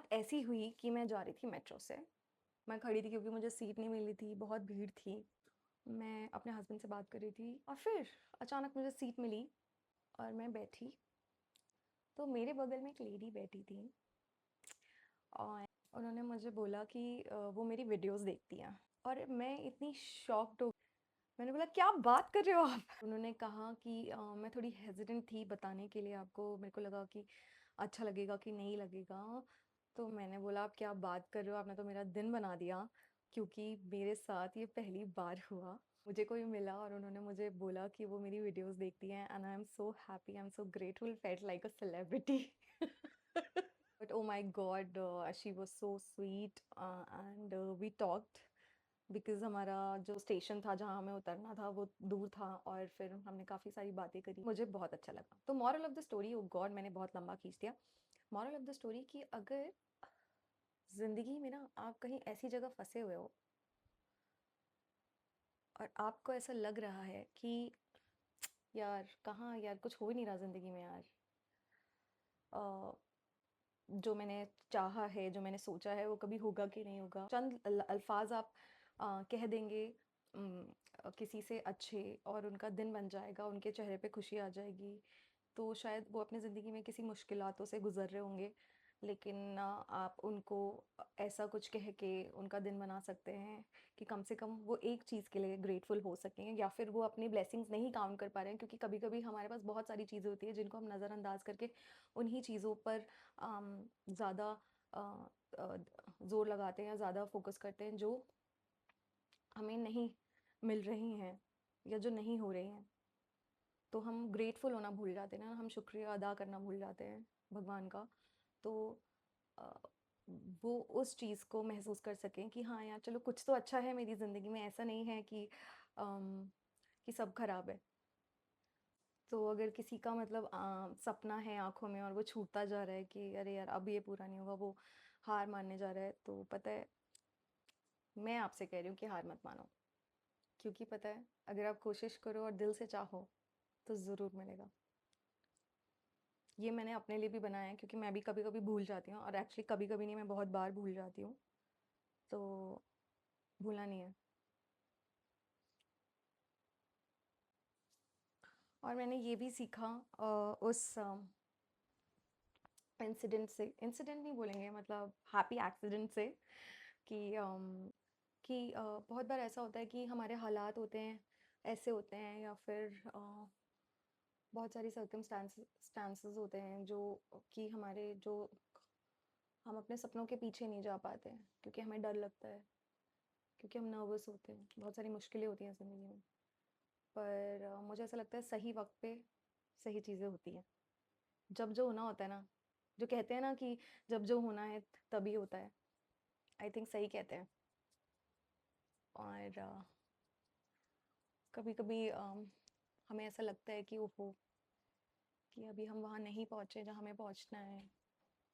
बात ऐसी हुई कि मैं जा रही थी मेट्रो से। मैं खड़ी थी क्योंकि मुझे सीट नहीं मिली थी, बहुत भीड़ थी। मैं अपने हस्बैंड से बात कर रही थी और फिर अचानक मुझे सीट मिली और मैं बैठी। तो मेरे बगल में एक लेडी बैठी थी और उन्होंने मुझे बोला कि वो मेरी वीडियोस देखती हैं। और मैं इतनी शॉक्ड हो, मैंने बोला क्या बात कर रहे हो आप? उन्होंने कहा कि मैं थोड़ी हेजिटेंट थी बताने के लिए आपको, मेरे को लगा कि अच्छा लगेगा कि नहीं लगेगा। तो मैंने बोला आप क्या बात कर रहे हो, आपने तो मेरा दिन बना दिया, क्योंकि मेरे साथ ये पहली बार हुआ। मुझे कोई मिला और उन्होंने मुझे बोला कि वो मेरी वीडियोस देखती हैं and I am so happy, I am so grateful, felt like a celebrity. But oh my god, she was so sweet and we talked because हमारा जो स्टेशन था जहाँ हमें उतरना था वो दूर था और फिर हमने काफ़ी सारी बातें करी, मुझे बहुत अच्छा लगा। तो moral of the story, oh god मैंने बहुत लंबा खींच दिया। मॉरल ऑफ द स्टोरी कि अगर ज़िंदगी में ना आप कहीं ऐसी जगह फंसे हुए हो और आपको ऐसा लग रहा है कि यार कहाँ, यार कुछ हो ही नहीं रहा ज़िंदगी में यार, अ, जो मैंने चाहा है, जो मैंने सोचा है वो कभी होगा कि नहीं होगा। चंद अल्फाज आप कह देंगे किसी से अच्छे और उनका दिन बन जाएगा, उनके चेहरे पे खुशी आ जाएगी। तो शायद वो अपनी ज़िंदगी में किसी मुश्किलातों से गुज़र रहे होंगे, लेकिन आप उनको ऐसा कुछ कह के उनका दिन बना सकते हैं कि कम से कम वो एक चीज़ के लिए ग्रेटफुल हो सकें, या फिर वो अपनी ब्लेसिंग्स नहीं काउंट कर पा रहे हैं, क्योंकि कभी-कभी हमारे पास बहुत सारी चीज़ें होती हैं जिनको हम नज़रअंदाज करके उन्हीं चीज़ों पर ज़्यादा अ अ, ज़ोर लगाते हैं या ज़्यादा फ़ोकस करते हैं जो हमें नहीं मिल रही हैं या जो नहीं हो रही हैं। तो हम ग्रेटफुल होना भूल जाते हैं ना, हम शुक्रिया अदा करना भूल जाते हैं भगवान का। तो अ, वो उस चीज़ को महसूस कर सकें कि हाँ यार चलो कुछ तो अच्छा है मेरी ज़िंदगी में, ऐसा नहीं है कि सब खराब है। तो अगर किसी का मतलब सपना है आँखों में और वो छूटता जा रहा है कि अरे यार अब ये पूरा नहीं होगा, वो हार मानने जा रहा है, तो पता है मैं आपसे कह रही हूँ कि हार मत मानो। क्योंकि पता है अगर आप कोशिश करो और दिल से चाहो तो ज़रूर मिलेगा। ये मैंने अपने लिए भी बनाया है, क्योंकि मैं भी कभी-कभी भूल जाती हूँ और एक्चुअली कभी-कभी नहीं, मैं बहुत बार भूल जाती हूँ। तो भूलना नहीं है। और मैंने ये भी सीखा उस इंसिडेंट नहीं बोलेंगे, मतलब हैप्पी एक्सीडेंट से, कि बहुत बार ऐसा होता है कि हमारे हालात होते हैं, ऐसे होते हैं, या फिर बहुत सारी सर्कमस्टांसेस होते हैं जो कि हमारे जो हम अपने सपनों के पीछे नहीं जा पाते हैं क्योंकि हमें डर लगता है, क्योंकि हम नर्वस होते हैं, बहुत सारी मुश्किलें होती हैं ज़िंदगी में। पर मुझे ऐसा लगता है सही वक्त पे सही चीज़ें होती हैं। जब जो होना होता है ना, जो कहते हैं ना कि जब जो होना है तभी होता है, आई थिंक सही कहते हैं। और कभी कभी हमें ऐसा लगता है कि ओहो, कि अभी हम वहाँ नहीं पहुँचे जहाँ हमें पहुँचना है,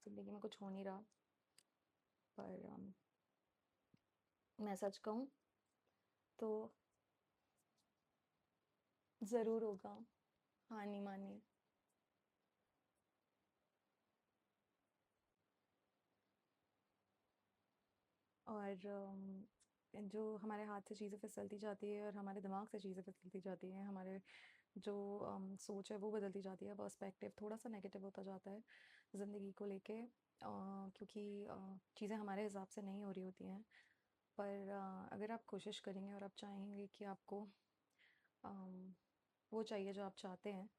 ज़िंदगी में कुछ हो नहीं रहा। पर मैं सच कहूँ तो ज़रूर होगा, हाँ नहीं मानिए। और जो हमारे हाथ से चीज़ें फिसलती जाती है और हमारे दिमाग से चीज़ें फिसलती जाती हैं, हमारे जो सोच है वो बदलती जाती है, पर्सपेक्टिव थोड़ा सा नेगेटिव होता जाता है ज़िंदगी को लेके, क्योंकि चीज़ें हमारे हिसाब से नहीं हो रही होती हैं। पर अगर आप कोशिश करेंगे और आप चाहेंगे कि आपको अम, वो चाहिए जो आप चाहते हैं,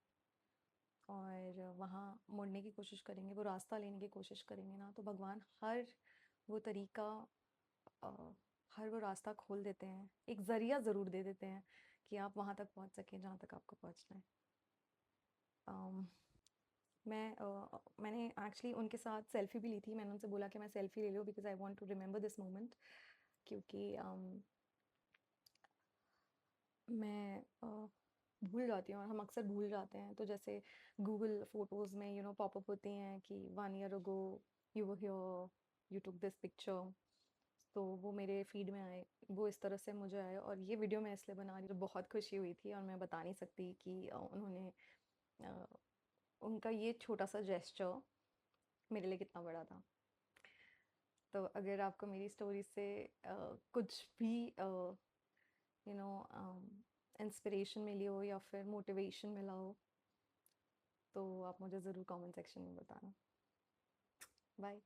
और वहाँ मुड़ने की कोशिश करेंगे, वो रास्ता लेने की कोशिश करेंगे ना, तो भगवान हर वो तरीका, अ, हर वो रास्ता खोल देते हैं, एक ज़रिया ज़रूर दे देते हैं कि आप वहाँ तक पहुँच सकें जहाँ तक आपको पहुँचना है। अम, मैंने एक्चुअली उनके साथ सेल्फ़ी भी ली थी। मैंने उनसे बोला कि मैं सेल्फ़ी ले लूँ because I want to remember this moment, क्योंकि मैं भूल जाती हूँ और हम अक्सर भूल जाते हैं। तो जैसे गूगल फ़ोटोज़ में पॉपअप होती हैं कि 1 year ago you were here, you took this picture. तो वो मेरे फ़ीड में आए, वो इस तरह से मुझे आए, और ये वीडियो मैं इसलिए बना रही हूँ, मुझे बहुत खुशी हुई थी और मैं बता नहीं सकती कि उन्होंने अ, उनका ये छोटा-सा जेस्चर मेरे लिए कितना बड़ा था। तो अगर आपको मेरी स्टोरी से कुछ भी यू नो इंस्पिरेशन मिली हो या फिर मोटिवेशन मिला हो तो आप मुझे ज़रूर कमेंट सेक्शन में बताना। बाय।